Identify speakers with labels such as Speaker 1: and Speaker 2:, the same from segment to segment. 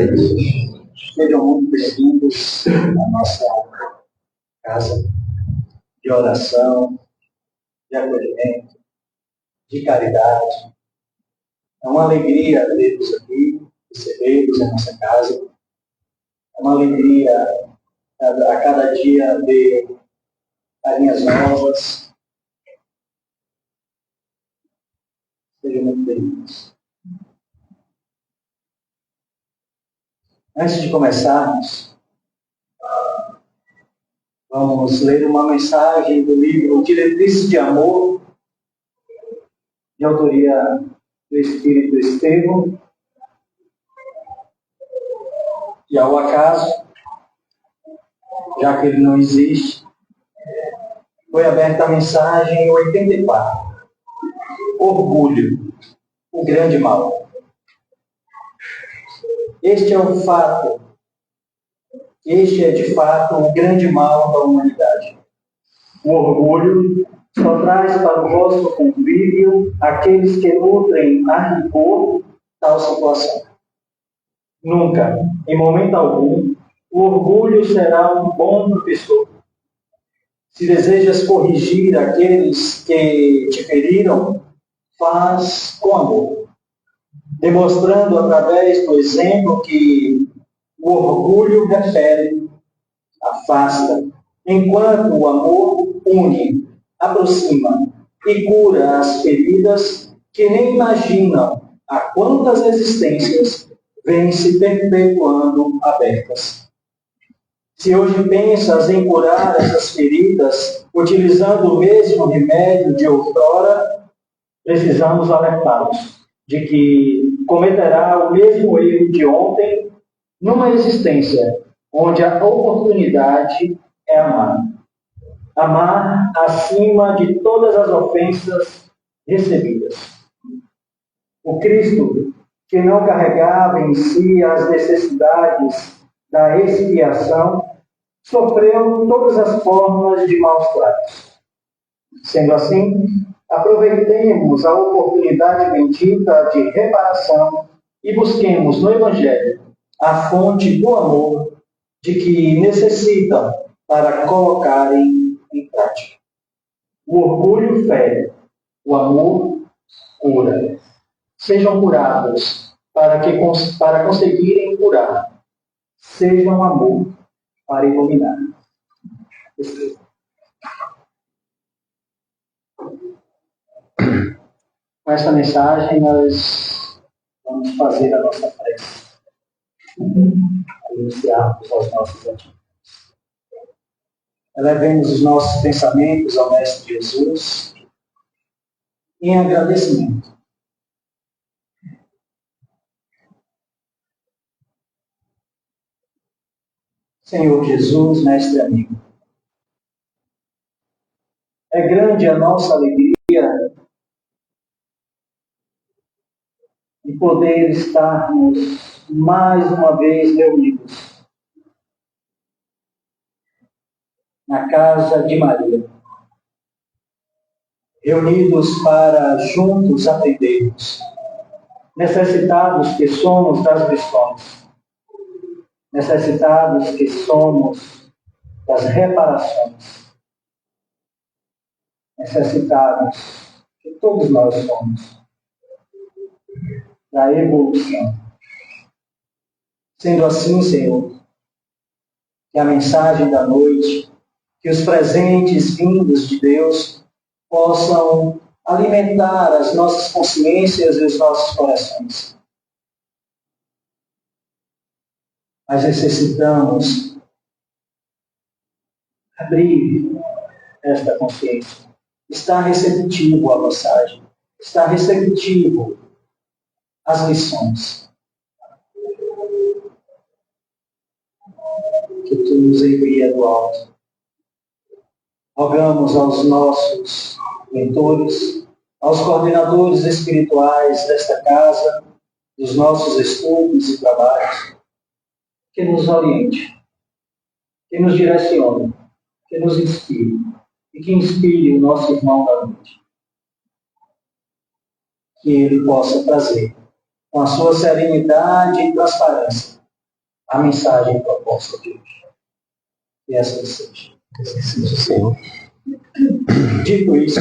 Speaker 1: Sejam muito bem-vindos à nossa casa de oração, de acolhimento, de caridade. É uma alegria tê-los aqui, recebê-los em nossa casa. É uma alegria a cada dia ver carinhas novas. Sejam muito bem-vindos. Antes de começarmos, vamos ler uma mensagem do livro Diretrizes de Amor, de autoria do Espírito Estevão. E ao acaso, já que ele não existe, foi aberta a mensagem em 84. Orgulho, o grande mal. Este é de fato o grande mal da humanidade. O orgulho só traz para o vosso convívio aqueles que nutrem a rigor tal situação. Nunca, em momento algum, o orgulho será um bom professor. Se desejas corrigir aqueles que te feriram, faz com amor, demonstrando através do exemplo que o orgulho repele, afasta, enquanto o amor une, aproxima e cura as feridas que nem imaginam a quantas existências vêm se perpetuando abertas. Se hoje pensas em curar essas feridas utilizando o mesmo remédio de outrora, precisamos alertá-los de que cometerá o mesmo erro de ontem numa existência onde a oportunidade é amar. Amar acima de todas as ofensas recebidas. O Cristo, que não carregava em si as necessidades da expiação, sofreu todas as formas de maus tratos. Sendo assim, aproveitemos a oportunidade bendita de reparação e busquemos no Evangelho a fonte do amor de que necessitam para colocarem em prática. O orgulho fere, o amor cura. Sejam curados para conseguirem curar. Sejam amor para iluminar. Com esta mensagem, nós vamos fazer a nossa prece. Anunciarmos aos nossos atividades. Elevemos os nossos pensamentos ao Mestre Jesus em agradecimento. Senhor Jesus, Mestre amigo, é grande a nossa alegria de poder estarmos mais uma vez reunidos na casa de Maria, reunidos para juntos aprendermos, necessitados que somos das lições, necessitados que somos das reparações, necessitados que todos nós somos da evolução. Sendo assim, Senhor, que a mensagem da noite, que os presentes vindos de Deus possam alimentar as nossas consciências e os nossos corações. Mas necessitamos abrir esta consciência, estar receptivo à mensagem, estar receptivo às lições que tu nos envia do alto. Rogamos aos nossos mentores, aos coordenadores espirituais desta casa, dos nossos estudos e trabalhos, que nos oriente, que nos direcione, que nos inspire e que inspire o nosso irmão da noite. Que ele possa trazer, com a sua serenidade e transparência, a mensagem proposta de hoje. E essa seja.
Speaker 2: Senhor.
Speaker 1: Dito isso,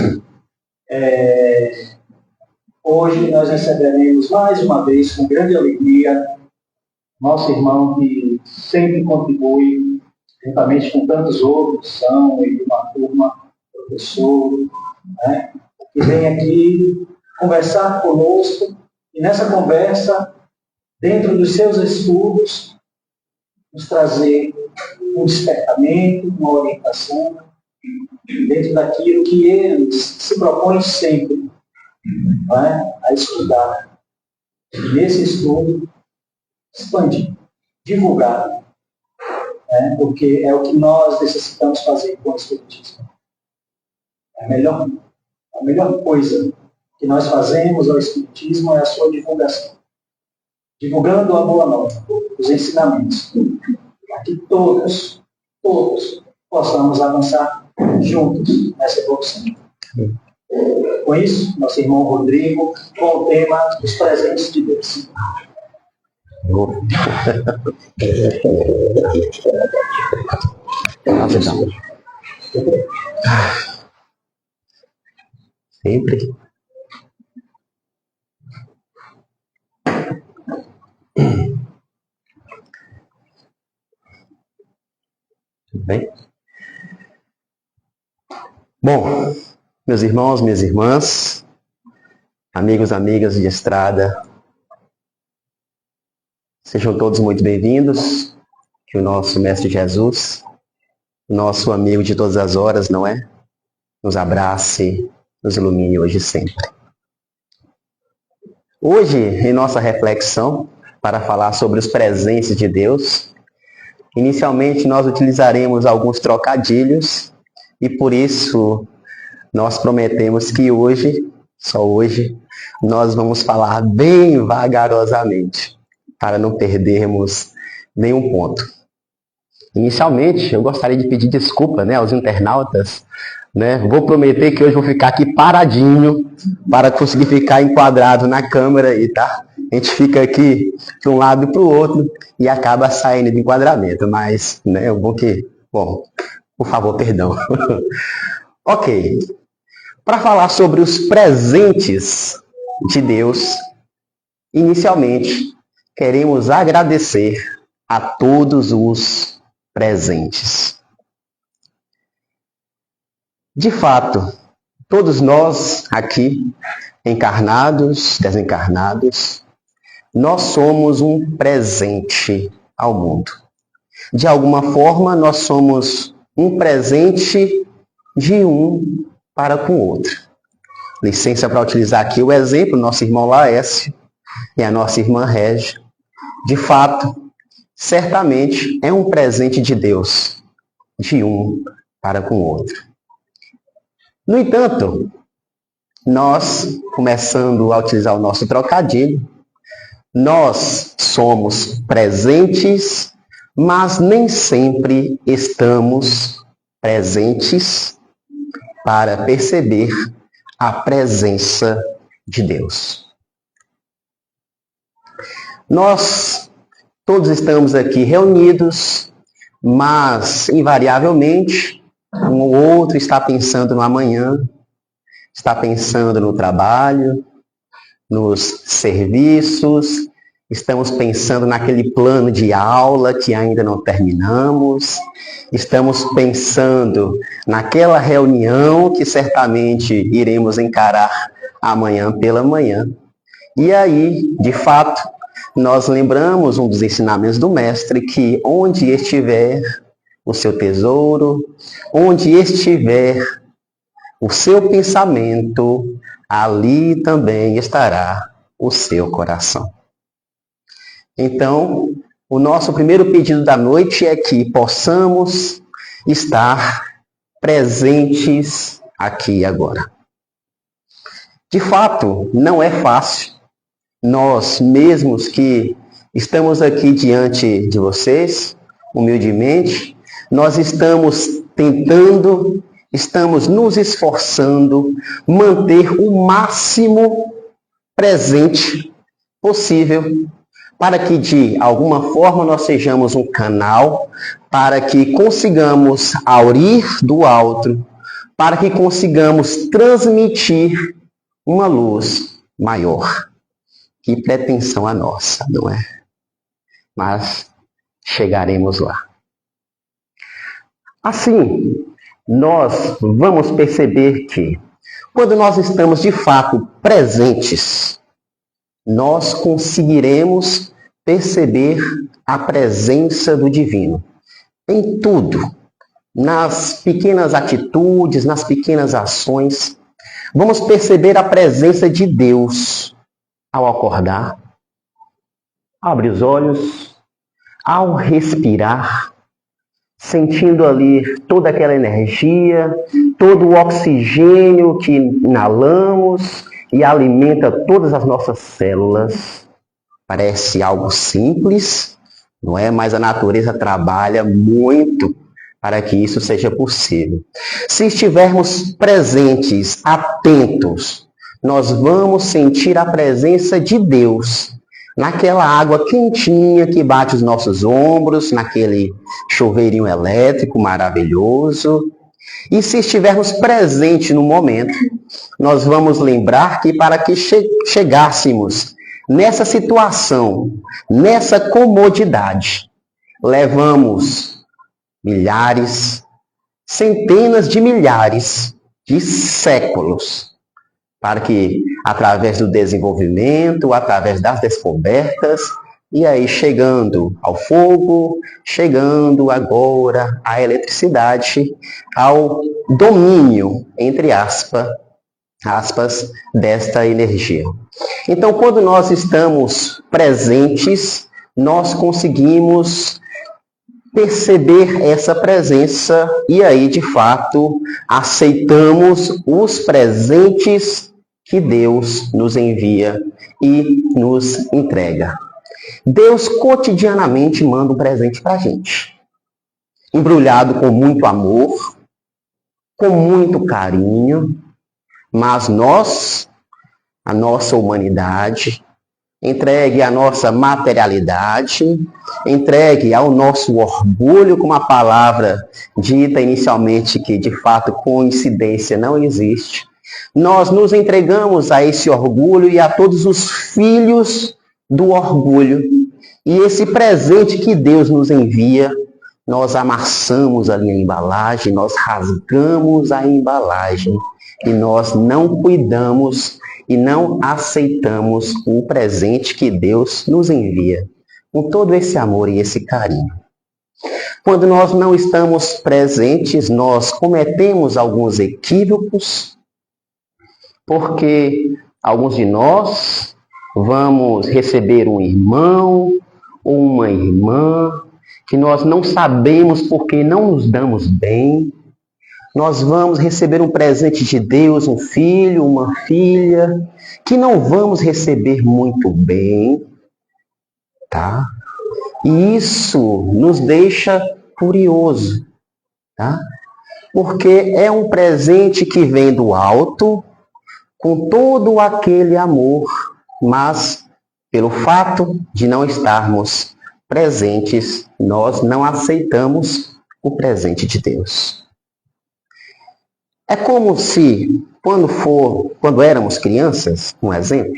Speaker 1: hoje nós receberemos mais uma vez, com grande alegria, nosso irmão que sempre contribui, juntamente com tantos outros, são e uma turma, professor, né, que vem aqui conversar conosco e nessa conversa, dentro dos seus estudos, nos trazer um despertamento, uma orientação, dentro daquilo que eles se propõem sempre, né, a estudar. E nesse estudo, expandir, divulgar, né, porque é o que nós necessitamos fazer com o Espiritismo. A melhor coisa que nós fazemos ao Espiritismo é a sua divulgação. Divulgando a boa nova, os ensinamentos, para que todos possamos avançar juntos nessa evolução. Com isso, nosso irmão Rodrigo, com o tema dos presentes de Deus.
Speaker 2: Sempre. Tudo bem? Bom, meus irmãos, minhas irmãs, amigos, amigas de estrada, sejam todos muito bem-vindos. Que o nosso Mestre Jesus, nosso amigo de todas as horas, não é? Nos abrace, nos ilumine hoje e sempre. Hoje, em nossa reflexão, para falar sobre os presentes de Deus, inicialmente nós utilizaremos alguns trocadilhos e por isso nós prometemos que hoje, só hoje, nós vamos falar bem vagarosamente, para não perdermos nenhum ponto. Inicialmente, eu gostaria de pedir desculpa, aos internautas, Vou prometer que hoje vou ficar aqui paradinho para conseguir ficar enquadrado na câmera aí, tá? A gente fica aqui de um lado para o outro e acaba saindo do enquadramento, mas, Bom, por favor, perdão. Ok. Para falar sobre os presentes de Deus, inicialmente, queremos agradecer a todos os presentes. De fato, todos nós aqui, encarnados, desencarnados, nós somos um presente ao mundo. De alguma forma, nós somos um presente de um para com o outro. Licença para utilizar aqui o exemplo, nosso irmão Laércio e a nossa irmã Régia. De fato, certamente é um presente de Deus, de um para com o outro. No entanto, nós, começando a utilizar o nosso trocadilho, nós somos presentes, mas nem sempre estamos presentes para perceber a presença de Deus. Nós todos estamos aqui reunidos, mas, invariavelmente, um ou outro está pensando no amanhã, está pensando no trabalho, nos serviços, estamos pensando naquele plano de aula que ainda não terminamos, estamos pensando naquela reunião que certamente iremos encarar amanhã pela manhã. E aí, de fato, nós lembramos um dos ensinamentos do Mestre que onde estiver o seu tesouro, onde estiver o seu pensamento, ali também estará o seu coração. Então, o nosso primeiro pedido da noite é que possamos estar presentes aqui e agora. De fato, não é fácil. Nós mesmos que estamos aqui diante de vocês, humildemente, nós estamos tentando, estamos nos esforçando, manter o máximo presente possível para que de alguma forma nós sejamos um canal, para que consigamos aurir do alto, para que consigamos transmitir uma luz maior. Que pretensão a nossa, não é? Mas chegaremos lá. Assim, nós vamos perceber que, quando nós estamos de fato presentes, nós conseguiremos perceber a presença do divino em tudo, nas pequenas atitudes, nas pequenas ações. Vamos perceber a presença de Deus ao acordar, abrir os olhos, ao respirar, sentindo ali toda aquela energia, todo o oxigênio que inalamos e alimenta todas as nossas células. Parece algo simples, não é? Mas a natureza trabalha muito para que isso seja possível. Se estivermos presentes, atentos, nós vamos sentir a presença de Deus naquela água quentinha que bate os nossos ombros, naquele chuveirinho elétrico maravilhoso. E se estivermos presentes no momento, nós vamos lembrar que para que chegássemos nessa situação, nessa comodidade, levamos milhares, centenas de milhares de séculos para que, através do desenvolvimento, através das descobertas, e aí chegando ao fogo, chegando agora à eletricidade, ao domínio, entre aspas, desta energia. Então, quando nós estamos presentes, nós conseguimos perceber essa presença e aí, de fato, aceitamos os presentes que Deus nos envia e nos entrega. Deus cotidianamente manda um presente para a gente, embrulhado com muito amor, com muito carinho, mas nós, a nossa humanidade, entregue à nossa materialidade, entregue ao nosso orgulho, como a palavra dita inicialmente, que de fato coincidência não existe, nós nos entregamos a esse orgulho e a todos os filhos do orgulho. E esse presente que Deus nos envia, nós amassamos ali a embalagem, nós rasgamos a embalagem e nós não cuidamos e não aceitamos o presente que Deus nos envia, com todo esse amor e esse carinho. Quando nós não estamos presentes, nós cometemos alguns equívocos, porque alguns de nós vamos receber um irmão ou uma irmã que nós não sabemos porque não nos damos bem. Nós vamos receber um presente de Deus, um filho, uma filha, que não vamos receber muito bem, tá? E isso nos deixa curioso, tá? Porque é um presente que vem do alto, com todo aquele amor, mas pelo fato de não estarmos presentes, nós não aceitamos o presente de Deus. É como se, quando éramos crianças, um exemplo,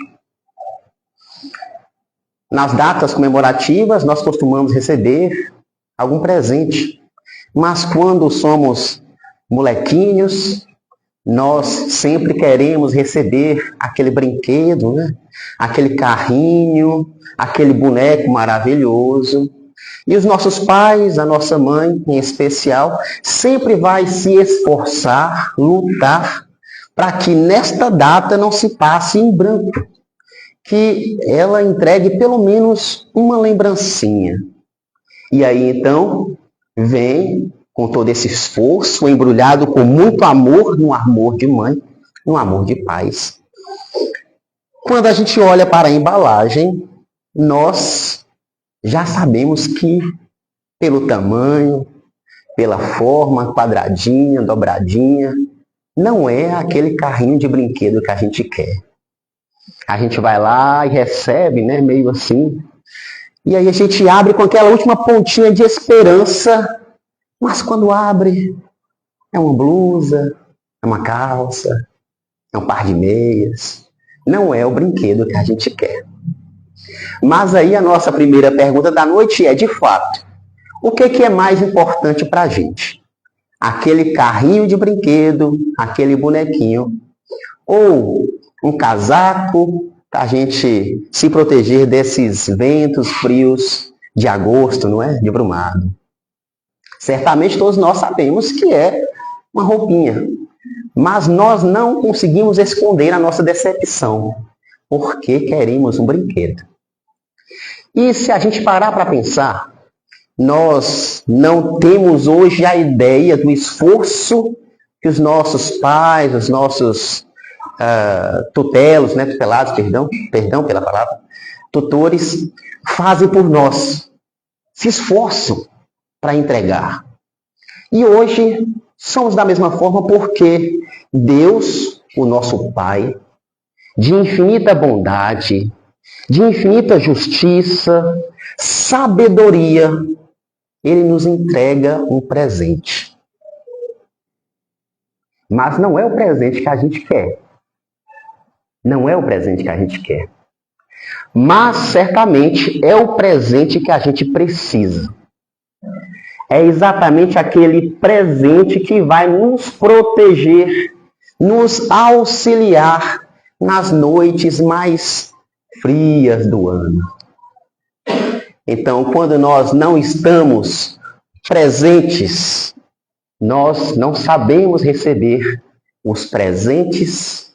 Speaker 2: nas datas comemorativas nós costumamos receber algum presente, mas quando somos molequinhos, nós sempre queremos receber aquele brinquedo, né? Aquele carrinho, aquele boneco maravilhoso. E os nossos pais, a nossa mãe em especial, sempre vai se esforçar, lutar, para que nesta data não se passe em branco. Que ela entregue pelo menos uma lembrancinha. E aí então vem com todo esse esforço, embrulhado com muito amor, no amor de mãe, no amor de pais. Quando a gente olha para a embalagem, nós já sabemos que, pelo tamanho, pela forma, quadradinha, dobradinha, não é aquele carrinho de brinquedo que a gente quer. A gente vai lá e recebe, né, meio assim, E aí a gente abre com aquela última pontinha de esperança, mas quando abre, é uma blusa, é uma calça, é um par de meias. Não é o brinquedo que a gente quer. Mas aí a nossa primeira pergunta da noite é, de fato, o que é mais importante para a gente? Aquele carrinho de brinquedo, aquele bonequinho, ou um casaco para a gente se proteger desses ventos frios de agosto, não é? De brumado. Certamente todos nós sabemos que é uma roupinha, mas nós não conseguimos esconder a nossa decepção, porque queremos um brinquedo. E se a gente parar para pensar, nós não temos hoje a ideia do esforço que os nossos pais, os nossos tutelados, perdão pela palavra, tutores, fazem por nós, se esforçam para entregar. E hoje somos da mesma forma porque Deus, o nosso Pai, de infinita bondade, de infinita justiça, sabedoria, Ele nos entrega um presente. Mas não é o presente que a gente quer. Não é o presente que a gente quer. Mas certamente é o presente que a gente precisa. É exatamente aquele presente que vai nos proteger, nos auxiliar nas noites mais frias do ano. Então, quando nós não estamos presentes, nós não sabemos receber os presentes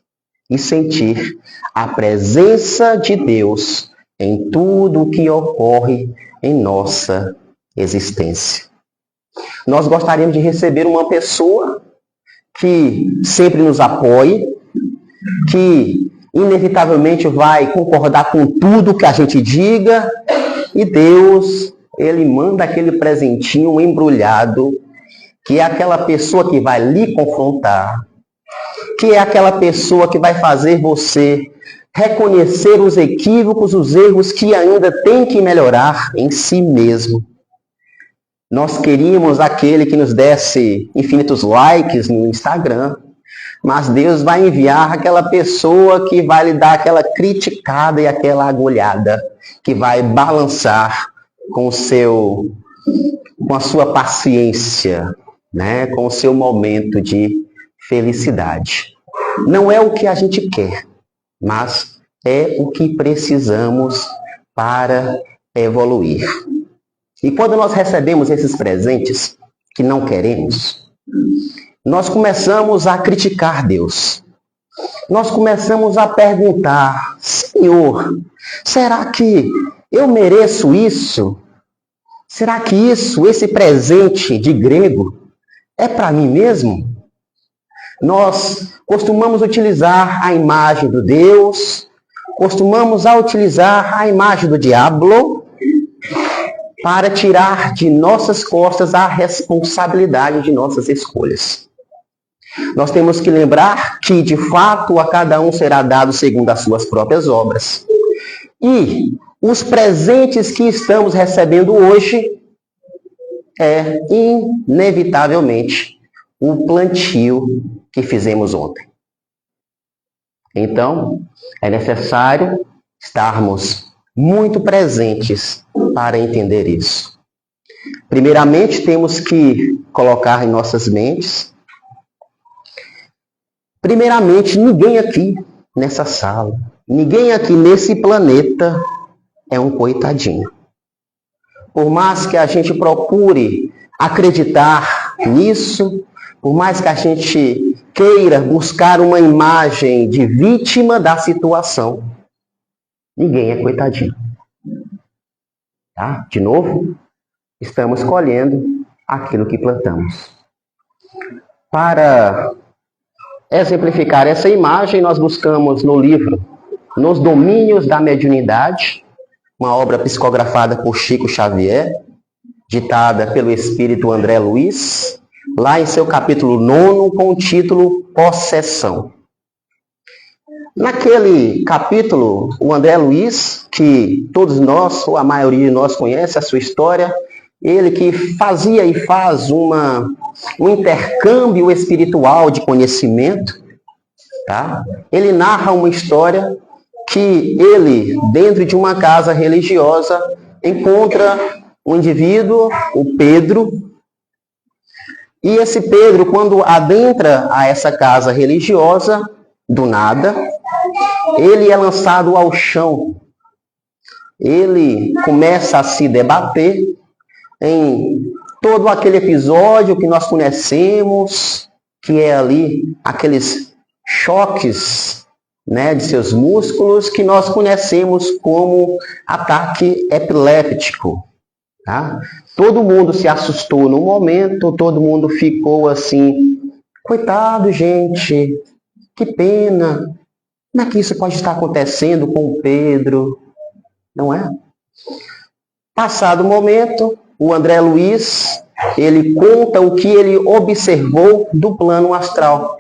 Speaker 2: e sentir a presença de Deus em tudo o que ocorre em nossa existência. Nós gostaríamos de receber uma pessoa que sempre nos apoie, que inevitavelmente vai concordar com tudo que a gente diga, e Deus, Ele manda aquele presentinho embrulhado, que é aquela pessoa que vai lhe confrontar, que é aquela pessoa que vai fazer você reconhecer os equívocos, os erros que ainda tem que melhorar em si mesmo. Nós queríamos aquele que nos desse infinitos likes no Instagram, mas Deus vai enviar aquela pessoa que vai lhe dar aquela criticada e aquela agulhada, que vai balançar com a sua paciência, né? Com o seu momento de felicidade. Não é o que a gente quer, mas é o que precisamos para evoluir. E quando nós recebemos esses presentes que não queremos, nós começamos a criticar Deus. Nós começamos a perguntar, Senhor, será que eu mereço isso? Será que esse presente de grego, é para mim mesmo? Nós costumamos utilizar a imagem do Deus, costumamos utilizar a imagem do diabo, para tirar de nossas costas a responsabilidade de nossas escolhas. Nós temos que lembrar que, de fato, a cada um será dado segundo as suas próprias obras. E os presentes que estamos recebendo hoje é, inevitavelmente, o plantio que fizemos ontem. Então, é necessário estarmos muito presentes para entender isso. Primeiramente, temos que colocar em nossas mentes, primeiramente, ninguém aqui nessa sala, ninguém aqui nesse planeta é um coitadinho. Por mais que a gente procure acreditar nisso, por mais que a gente queira buscar uma imagem de vítima da situação, ninguém é coitadinho. Tá? De novo, estamos colhendo aquilo que plantamos. Para exemplificar essa imagem, nós buscamos no livro Nos Domínios da Mediunidade, uma obra psicografada por Chico Xavier, ditada pelo espírito André Luiz, lá em seu capítulo 9, com o título Possessão. Naquele capítulo, o André Luiz, que todos nós, ou a maioria de nós conhece a sua história, ele que fazia e faz um intercâmbio espiritual de conhecimento, tá? Ele narra uma história que ele, dentro de uma casa religiosa, encontra um indivíduo, o Pedro, e esse Pedro, quando adentra a essa casa religiosa, do nada, ele é lançado ao chão. Ele começa a se debater em todo aquele episódio que nós conhecemos, que é ali aqueles choques, né, de seus músculos, que nós conhecemos como ataque epiléptico. Tá? Todo mundo se assustou no momento, todo mundo ficou assim, coitado, gente, que pena. Como é que isso pode estar acontecendo com o Pedro? Não é? Passado o momento, o André Luiz, ele conta o que ele observou do plano astral.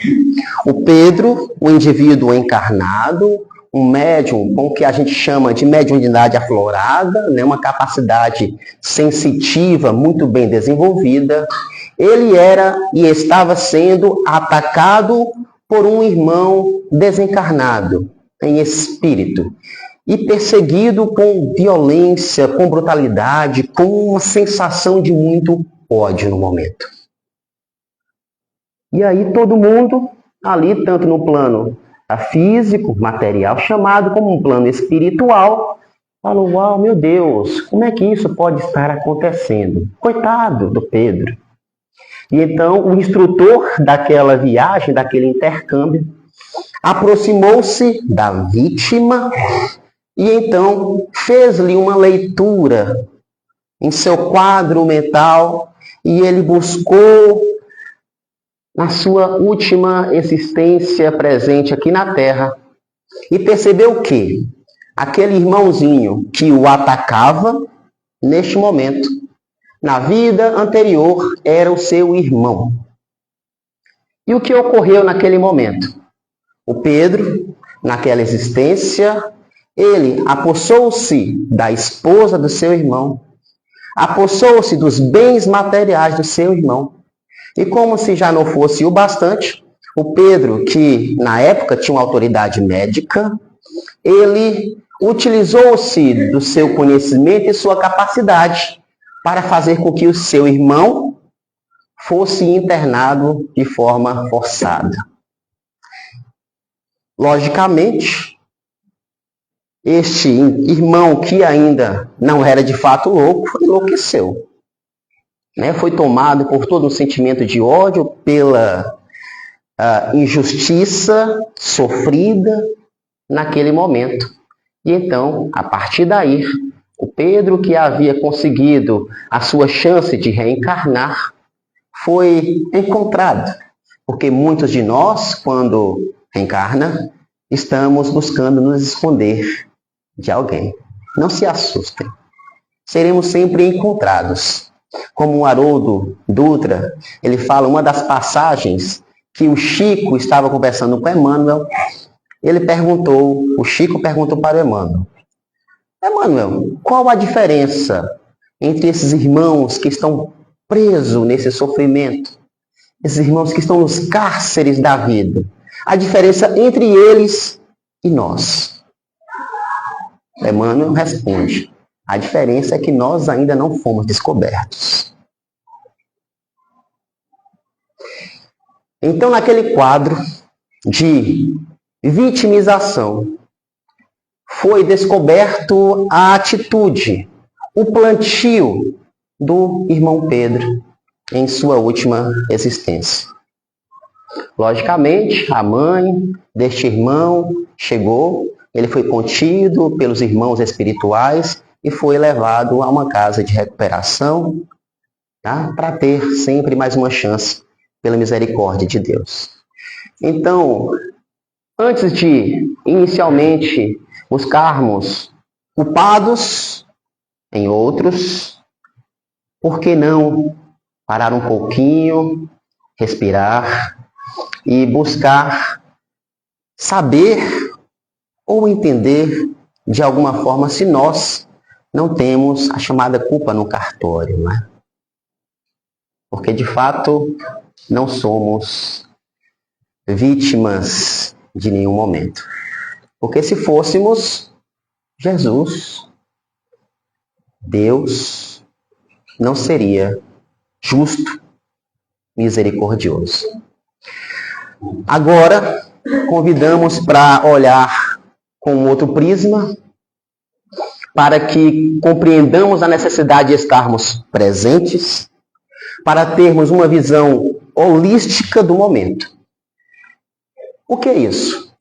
Speaker 2: O Pedro, o indivíduo encarnado, um médium com o que a gente chama de mediunidade aflorada, né, uma capacidade sensitiva muito bem desenvolvida, ele era e estava sendo atacado por um irmão desencarnado em espírito e perseguido com violência, com brutalidade, com uma sensação de muito ódio no momento. E aí todo mundo ali, tanto no plano físico, material, chamado como um plano espiritual, falou, uau, meu Deus, como é que isso pode estar acontecendo? Coitado do Pedro. E então o instrutor daquela viagem, daquele intercâmbio, aproximou-se da vítima e então fez-lhe uma leitura em seu quadro mental e ele buscou, na sua última existência presente aqui na Terra, e percebeu que aquele irmãozinho que o atacava, neste momento, na vida anterior, era o seu irmão. E o que ocorreu naquele momento? O Pedro, naquela existência, ele apossou-se da esposa do seu irmão, apossou-se dos bens materiais do seu irmão. E como se já não fosse o bastante, o Pedro, que na época tinha uma autoridade médica, ele utilizou-se do seu conhecimento e sua capacidade para fazer com que o seu irmão fosse internado de forma forçada. Logicamente, este irmão que ainda não era de fato louco, enlouqueceu. Foi tomado por todo um sentimento de ódio pela injustiça sofrida naquele momento. E então, a partir daí, o Pedro, que havia conseguido a sua chance de reencarnar, foi encontrado. Porque muitos de nós, quando reencarna, estamos buscando nos esconder de alguém. Não se assustem. Seremos sempre encontrados. Como o Haroldo Dutra, ele fala uma das passagens que o Chico estava conversando com Emmanuel. O Chico perguntou para Emmanuel, Emmanuel, qual a diferença entre esses irmãos que estão presos nesse sofrimento, esses irmãos que estão nos cárceres da vida, a diferença entre eles e nós? Emmanuel responde, a diferença é que nós ainda não fomos descobertos. Então, naquele quadro de vitimização, foi descoberto a atitude, o plantio do irmão Pedro em sua última existência. Logicamente, a mãe deste irmão chegou, ele foi contido pelos irmãos espirituais e foi levado a uma casa de recuperação, tá? Para ter sempre mais uma chance pela misericórdia de Deus. Então, antes de inicialmente buscarmos culpados em outros, por que não parar um pouquinho, respirar e buscar saber ou entender de alguma forma se nós não temos a chamada culpa no cartório, não é? Porque de fato não somos vítimas de nenhum momento. Porque se fôssemos, Jesus, Deus, não seria justo, misericordioso. Agora, convidamos para olhar com outro prisma, para que compreendamos a necessidade de estarmos presentes, para termos uma visão holística do momento. O que é isso?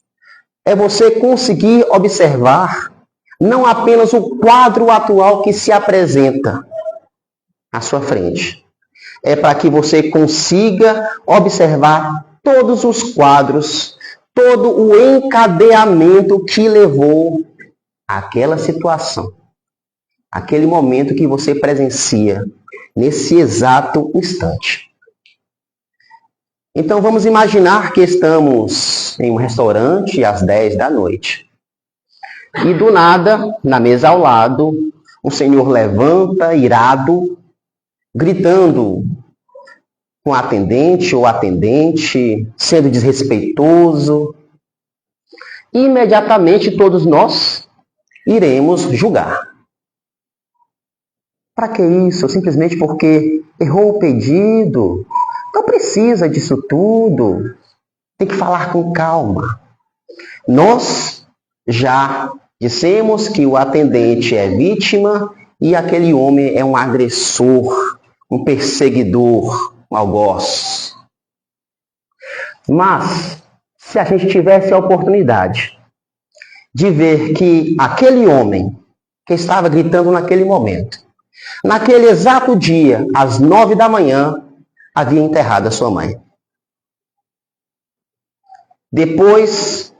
Speaker 2: É você conseguir observar não apenas o quadro atual que se apresenta à sua frente. É para que você consiga observar todos os quadros, todo o encadeamento que levou àquela situação, aquele momento que você presencia nesse exato instante. Então vamos imaginar que estamos em um restaurante às 10 da noite. E do nada, na mesa ao lado, o senhor levanta, irado, gritando com a atendente ou atendente, sendo desrespeitoso. Imediatamente todos nós iremos julgar. Para que isso? Simplesmente porque errou o pedido. Não precisa disso tudo. Tem que falar com calma. Nós já dissemos que o atendente é vítima e aquele homem é um agressor, um perseguidor, um algoz. Mas, se a gente tivesse a oportunidade de ver que aquele homem que estava gritando naquele momento, naquele exato dia, às 9 da manhã, havia enterrado a sua mãe. Depois,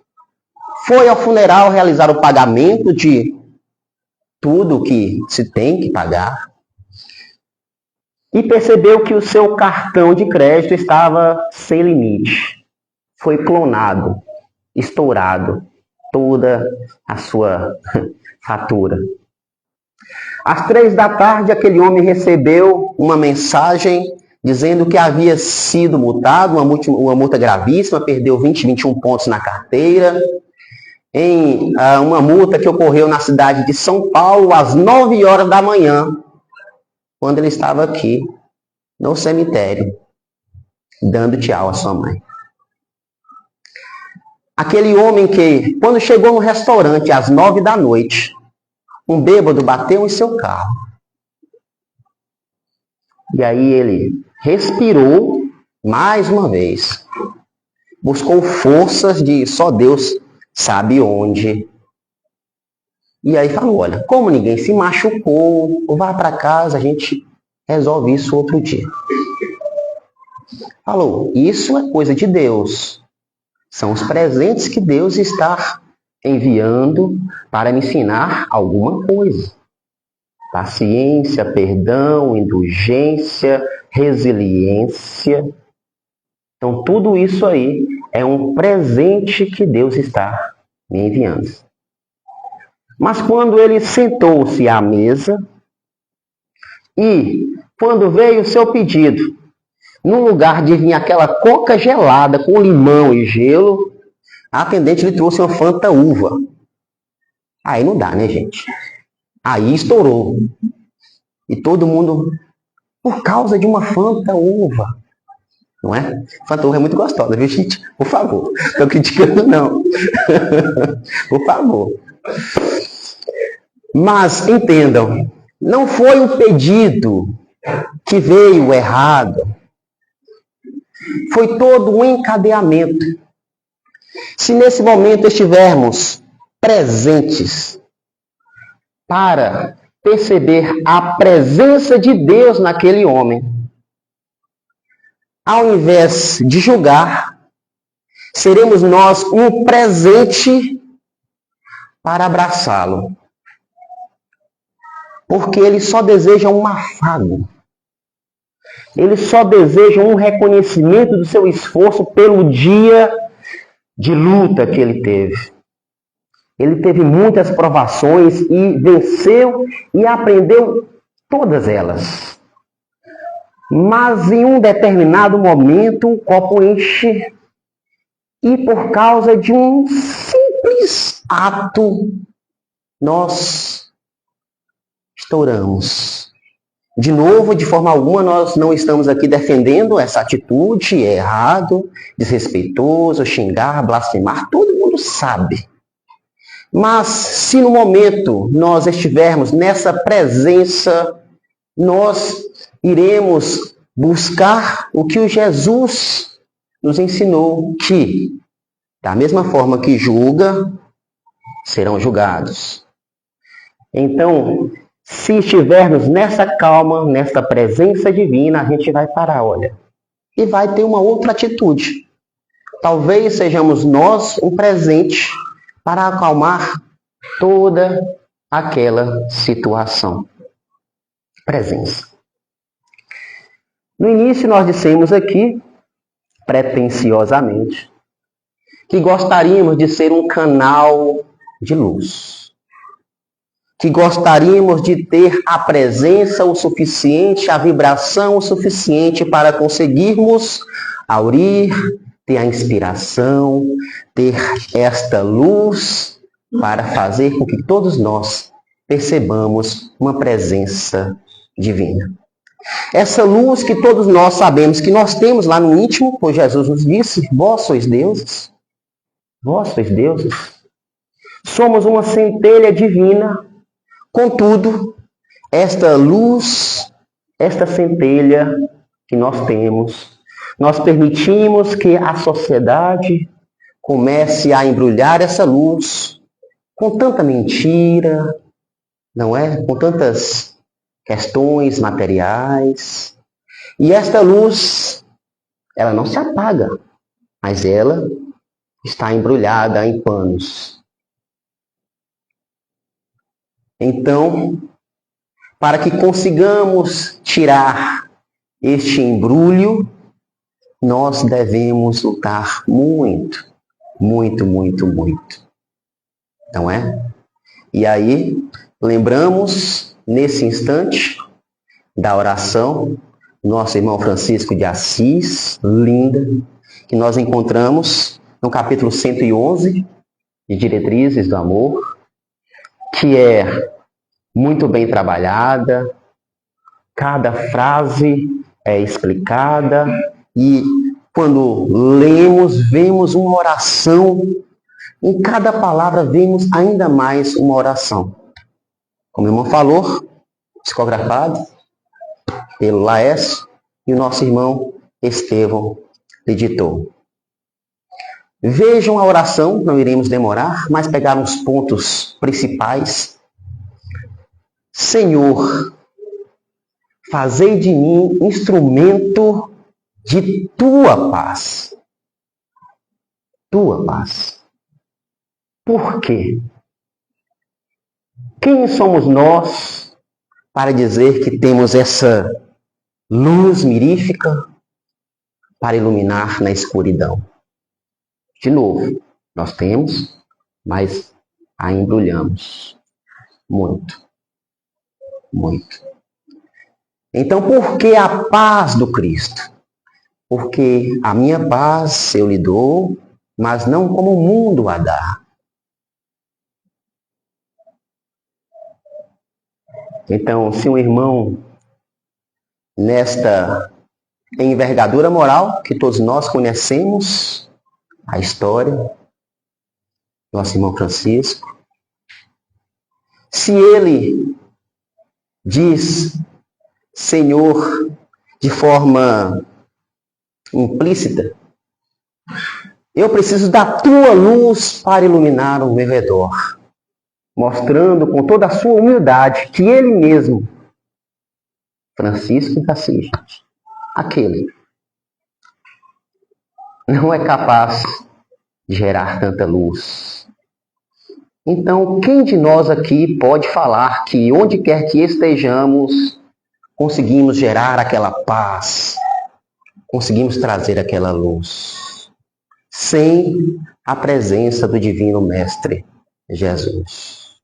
Speaker 2: foi ao funeral realizar o pagamento de tudo que se tem que pagar e percebeu que o seu cartão de crédito estava sem limite. Foi clonado, estourado, toda a sua fatura. Às 3 da tarde, aquele homem recebeu uma mensagem dizendo que havia sido multado, uma multa gravíssima, perdeu 21 pontos na carteira, em uma multa que ocorreu na cidade de São Paulo, às 9 horas da manhã, quando ele estava aqui, no cemitério, dando tchau à sua mãe. Aquele homem que, quando chegou no restaurante às 9 da noite, um bêbado bateu em seu carro. E aí ele respirou mais uma vez. Buscou forças de só Deus sabe onde. E aí falou, olha, como ninguém se machucou, vá para casa, a gente resolve isso outro dia. Falou, isso é coisa de Deus. São os presentes que Deus está enviando para me ensinar alguma coisa. Paciência, perdão, indulgência, resiliência. Então, tudo isso aí é um presente que Deus está me enviando. Mas quando ele sentou-se à mesa e quando veio o seu pedido, no lugar de vir aquela coca gelada com limão e gelo, a atendente lhe trouxe uma Fanta uva. Aí não dá, né, gente? Aí estourou. E todo mundo, por causa de uma Fanta uva. Não é? Fanta uva é muito gostosa, viu, gente? Por favor. Estou criticando, não. Por favor. Mas, entendam, não foi o pedido que veio errado. Foi todo um encadeamento. Se nesse momento estivermos presentes para perceber a presença de Deus naquele homem, ao invés de julgar, seremos nós um presente para abraçá-lo. Porque ele só deseja um afago. Ele só deseja um reconhecimento do seu esforço pelo dia de luta que ele teve. Ele teve muitas provações e venceu e aprendeu todas elas. Mas em um determinado momento o copo enche e por causa de um simples ato nós estouramos. De novo, de forma alguma, nós não estamos aqui defendendo essa atitude, é errado, desrespeitoso, xingar, blasfemar, todo mundo sabe. Mas se no momento nós estivermos nessa presença, nós iremos buscar o que o Jesus nos ensinou, que da mesma forma que julga, serão julgados. Então, se estivermos nessa calma, nessa presença divina, a gente vai parar, olha, e vai ter uma outra atitude. Talvez sejamos nós um presente para acalmar toda aquela situação. Presença. No início nós dissemos aqui, pretensiosamente, que gostaríamos de ser um canal de luz. Que gostaríamos de ter a presença o suficiente, a vibração o suficiente para conseguirmos aurir, ter a inspiração, ter esta luz para fazer com que todos nós percebamos uma presença divina. Essa luz que todos nós sabemos que nós temos lá no íntimo, pois Jesus nos disse, vós sois deuses. Vós sois deuses. Somos uma centelha divina. Contudo, esta luz, esta centelha que nós temos, nós permitimos que a sociedade comece a embrulhar essa luz com tanta mentira, não é? Com tantas questões materiais. E esta luz, ela não se apaga, mas ela está embrulhada em panos. Então, para que consigamos tirar este embrulho, nós devemos lutar muito, muito, muito, muito. Não é? E aí, lembramos, nesse instante, da oração do nosso irmão Francisco de Assis, linda, que nós encontramos no capítulo 111, de Diretrizes do Amor, que é muito bem trabalhada, cada frase é explicada e quando lemos, vemos uma oração, em cada palavra vemos ainda mais uma oração. Como o irmão falou, psicografado pelo Laércio e o nosso irmão Estevão editou. Vejam a oração, não iremos demorar, mas pegar os pontos principais. Senhor, fazei de mim instrumento de tua paz. Tua paz. Por quê? Quem somos nós para dizer que temos essa luz mirífica para iluminar na escuridão? De novo, nós temos, mas a embrulhamos. Muito. Muito. Então, por que a paz do Cristo? Porque a minha paz eu lhe dou, mas não como o mundo a dá. Então, se um irmão, nesta envergadura moral que todos nós conhecemos, a história, nosso irmão Francisco, se ele diz, Senhor, de forma implícita, eu preciso da tua luz para iluminar o meu redor, mostrando com toda a sua humildade que ele mesmo, Francisco de Assis, aquele, não é capaz de gerar tanta luz. Então, quem de nós aqui pode falar que onde quer que estejamos, conseguimos gerar aquela paz, conseguimos trazer aquela luz, sem a presença do Divino Mestre? Jesus.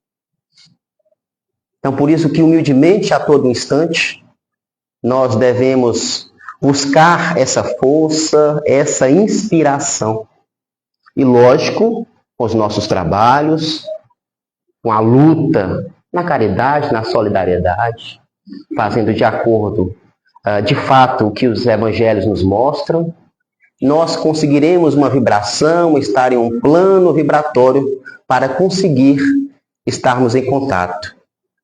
Speaker 2: Então, por isso que humildemente, a todo instante, nós devemos buscar essa força, essa inspiração. E lógico, com os nossos trabalhos, com a luta na caridade, na solidariedade, fazendo de acordo, de fato, o que os evangelhos nos mostram, nós conseguiremos uma vibração, estar em um plano vibratório para conseguir estarmos em contato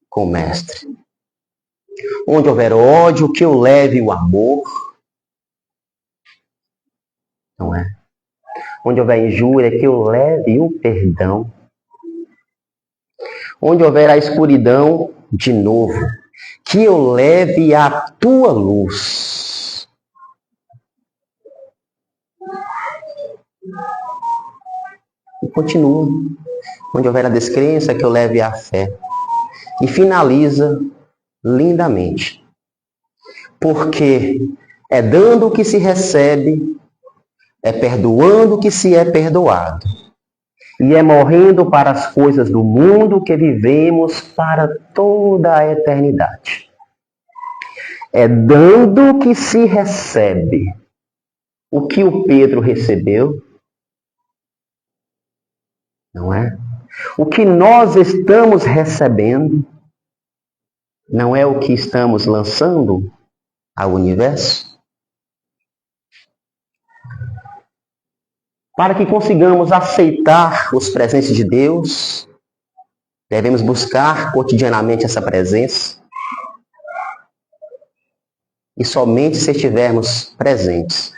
Speaker 2: com o Mestre. Onde houver ódio, que eu leve o amor, não é? Onde houver injúria, que eu leve o perdão. Onde houver a escuridão, de novo, que eu leve a tua luz. E continua. Onde houver a descrença, que eu leve a fé. E finaliza lindamente. Porque é dando o que se recebe, é perdoando o que se é perdoado. E é morrendo para as coisas do mundo que vivemos para toda a eternidade. É dando o que se recebe. O que o Pedro recebeu, não é? O que nós estamos recebendo, não é o que estamos lançando ao universo? Para que consigamos aceitar os presentes de Deus, devemos buscar cotidianamente essa presença. E somente se estivermos presentes,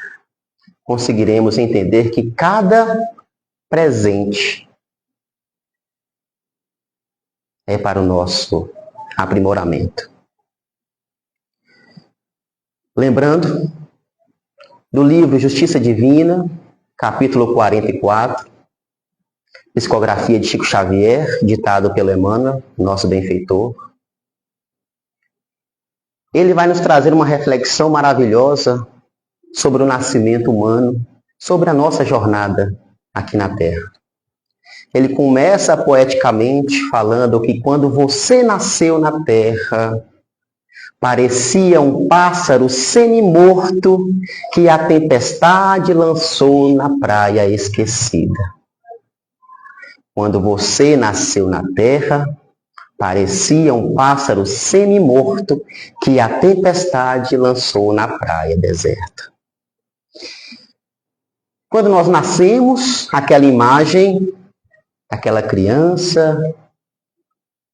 Speaker 2: conseguiremos entender que cada presente é para o nosso aprimoramento. Lembrando do livro Justiça Divina, capítulo 44, psicografia de Chico Xavier, ditado pelo Emmanuel, nosso benfeitor. Ele vai nos trazer uma reflexão maravilhosa sobre o nascimento humano, sobre a nossa jornada aqui na Terra. Ele começa poeticamente falando que quando você nasceu na Terra, parecia um pássaro semi-morto que a tempestade lançou na praia esquecida. Quando você nasceu na Terra, parecia um pássaro semi-morto que a tempestade lançou na praia deserta. Quando nós nascemos, aquela imagem daquela criança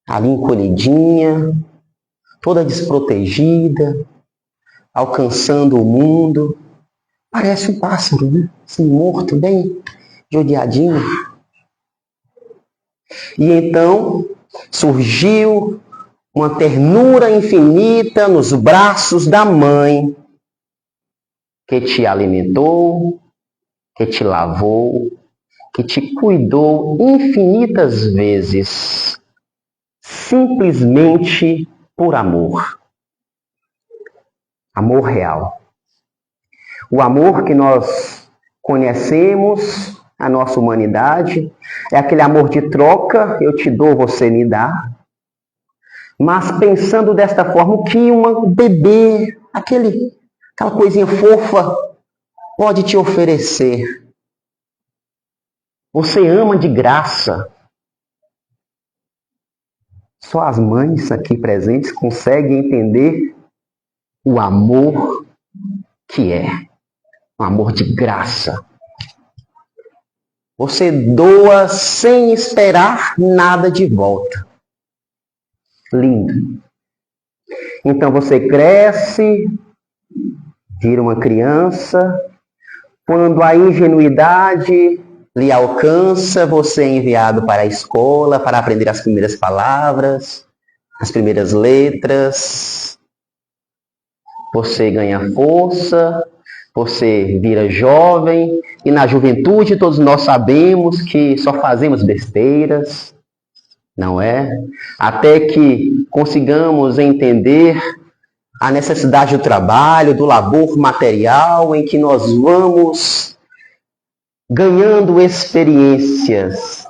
Speaker 2: ali encolhidinha, toda desprotegida, alcançando o mundo, parece um pássaro, né? Assim, morto, bem judiadinho. E então surgiu uma ternura infinita nos braços da mãe, que te alimentou, que te lavou, que te cuidou infinitas vezes, simplesmente por amor. Amor real. O amor que nós conhecemos, a nossa humanidade, é aquele amor de troca, eu te dou, você me dá. Mas pensando desta forma, o que um bebê, aquela coisinha fofa, pode te oferecer? Você ama de graça. Só as mães aqui presentes conseguem entender o amor que é. Um amor de graça. Você doa sem esperar nada de volta. Lindo. Então você cresce, vira uma criança. Quando a ingenuidade lhe alcança, você é enviado para a escola para aprender as primeiras palavras, as primeiras letras. Você ganha força, você vira jovem, e na juventude todos nós sabemos que só fazemos besteiras, não é? Até que consigamos entender a necessidade do trabalho, do labor material, em que nós vamos ganhando experiências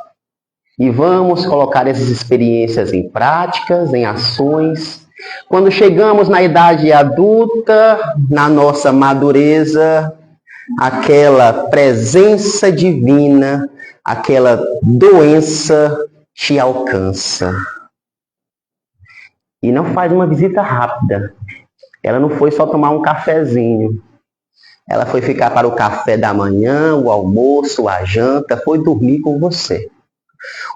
Speaker 2: E vamos colocar essas experiências em práticas, em ações. Quando chegamos na idade adulta, na nossa madureza, aquela presença divina, aquela doença te alcança. E não faz uma visita rápida. Ela não foi só tomar um cafezinho. Ela foi ficar para o café da manhã, o almoço, a janta, foi dormir com você.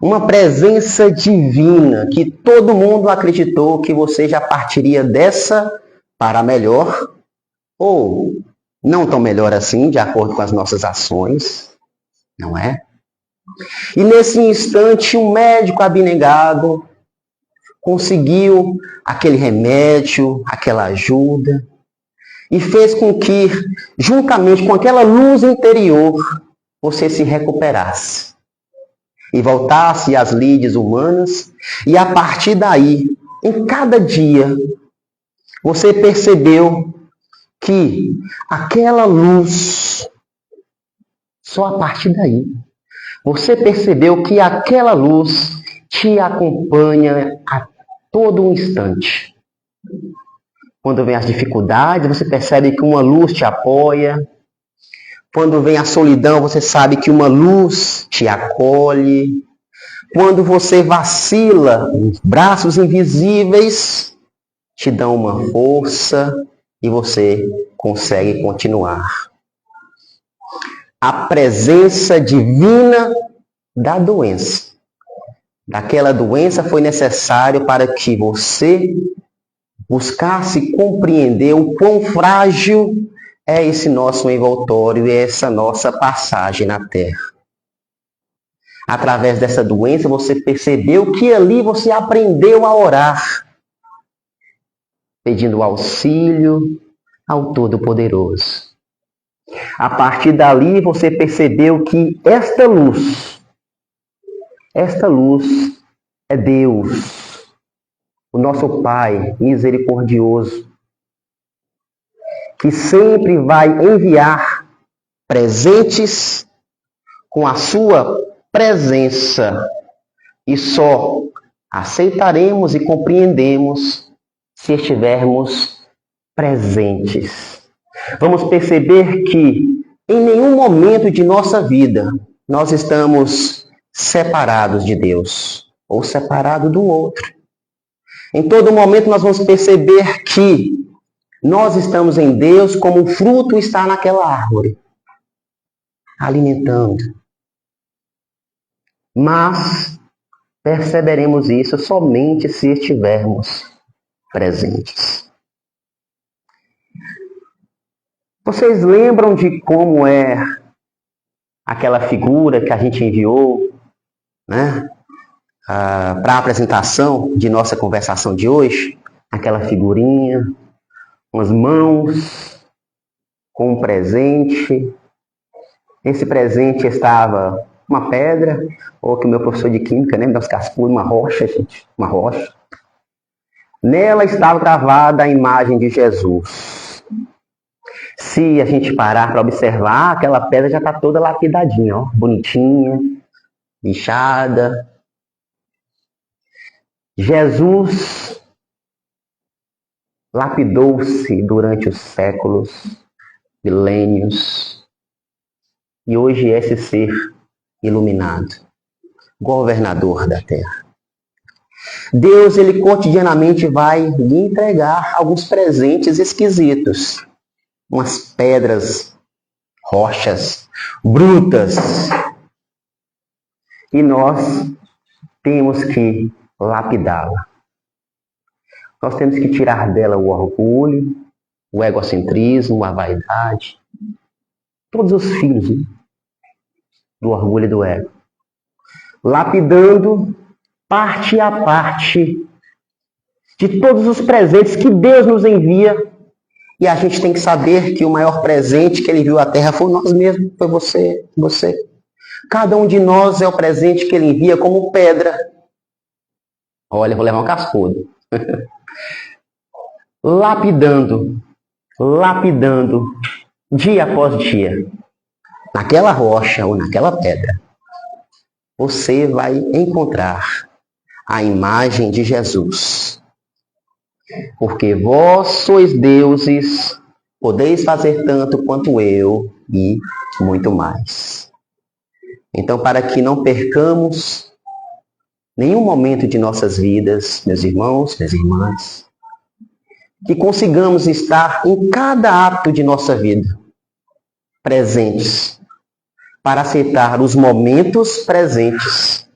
Speaker 2: Uma presença divina que todo mundo acreditou que você já partiria dessa para melhor, ou não tão melhor assim, de acordo com as nossas ações, não é? E nesse instante, um médico abnegado conseguiu aquele remédio, aquela ajuda, e fez com que, juntamente com aquela luz interior, você se recuperasse e voltasse às lides humanas, e a partir daí, em cada dia, você percebeu que aquela luz, só a partir daí, você percebeu que aquela luz te acompanha a todo instante. Quando vem as dificuldades, você percebe que uma luz te apoia. Quando vem a solidão, você sabe que uma luz te acolhe. Quando você vacila, os braços invisíveis te dão uma força e você consegue continuar. A presença divina da doença. Daquela doença foi necessário para que você buscasse compreender o quão frágil é esse nosso envoltório e essa nossa passagem na Terra. Através dessa doença, você percebeu que ali você aprendeu a orar, pedindo auxílio ao Todo-Poderoso. A partir dali, você percebeu que esta luz é Deus, o nosso Pai misericordioso, que sempre vai enviar presentes com a sua presença, e só aceitaremos e compreendemos se estivermos presentes. Vamos perceber que em nenhum momento de nossa vida nós estamos separados de Deus ou separados do outro. Em todo momento nós vamos perceber que nós estamos em Deus como o fruto está naquela árvore, alimentando. Mas perceberemos isso somente se estivermos presentes. Vocês lembram de como é aquela figura que a gente enviou, né, para a apresentação de nossa conversação de hoje? Aquela figurinha, umas mãos com um presente. Esse presente estava uma pedra, ou que o meu professor de química, né, das cascudas, uma rocha, gente, uma rocha. Nela estava gravada a imagem de Jesus. Se a gente parar para observar, aquela pedra já está toda lapidadinha, ó, bonitinha, lixada. Jesus lapidou-se durante os séculos, milênios, e hoje é esse ser iluminado, governador da terra. Deus, ele cotidianamente vai lhe entregar alguns presentes esquisitos, umas pedras, rochas brutas, e nós temos que lapidá-la. Nós temos que tirar dela o orgulho, o egocentrismo, a vaidade, todos os filhos, né, do orgulho e do ego. Lapidando parte a parte de todos os presentes que Deus nos envia. E a gente tem que saber que o maior presente que Ele enviou à Terra foi nós mesmos, foi você. Cada um de nós é o presente que Ele envia como pedra. Olha, vou levar um cascudo. Lapidando, dia após dia, naquela rocha ou naquela pedra. você vai encontrar a imagem de Jesus. Porque vós sois deuses, podeis fazer tanto quanto eu e muito mais. Então, para que não percamos nenhum momento de nossas vidas, meus irmãos, minhas irmãs, que consigamos estar em cada ato de nossa vida presentes, para aceitar os momentos presentes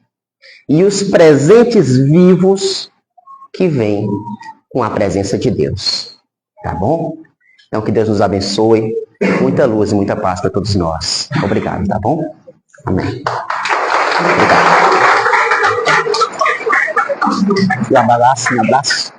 Speaker 2: e os presentes vivos que vêm com a presença de Deus. Tá bom? Então, que Deus nos abençoe. Muita luz e muita paz para todos nós. Obrigado, tá bom? Amém. Obrigado. Um abraço.